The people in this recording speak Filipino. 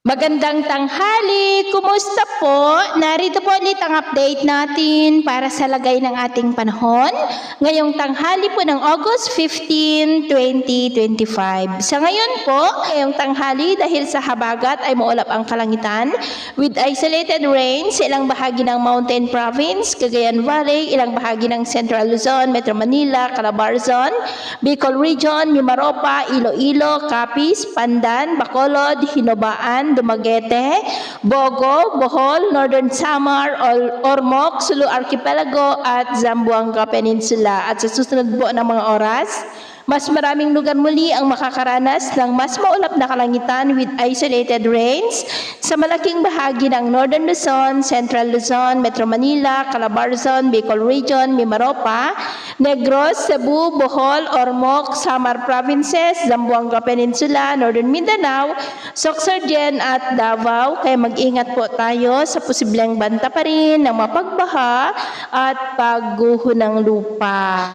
Magandang tanghali! Kumusta po? Narito po ulit ang update natin para sa lagay ng ating panahon ngayong tanghali po ng August 15, 2025. Sa ngayon po, ngayong tanghali dahil sa habagat ay maulap ang kalangitan with isolated rain sa ilang bahagi ng Mountain Province, Cagayan Valley, ilang bahagi ng Central Luzon, Metro Manila, Calabarzon, Bicol Region, Mimaropa, Iloilo, Capiz, Pandan, Bacolod, Hinobaan, Dumaguete, Bogo, Bohol, Northern Samar, Ormoc, Sulu Archipelago at Zamboanga Peninsula. At sa susunod po ng mga oras, mas maraming lugar muli ang makakaranas ng mas maulap na kalangitan with isolated rains sa malaking bahagi ng Northern Luzon, Central Luzon, Metro Manila, Calabarzon, Bicol Region, Mimaropa, Negros, Cebu, Bohol, Ormoc, Samar Provinces, Zamboanga Peninsula, Northern Mindanao, Sorsogon at Davao. Kaya mag-ingat po tayo sa posibleng banta pa rin ng mapagbaha at pagguho ng lupa.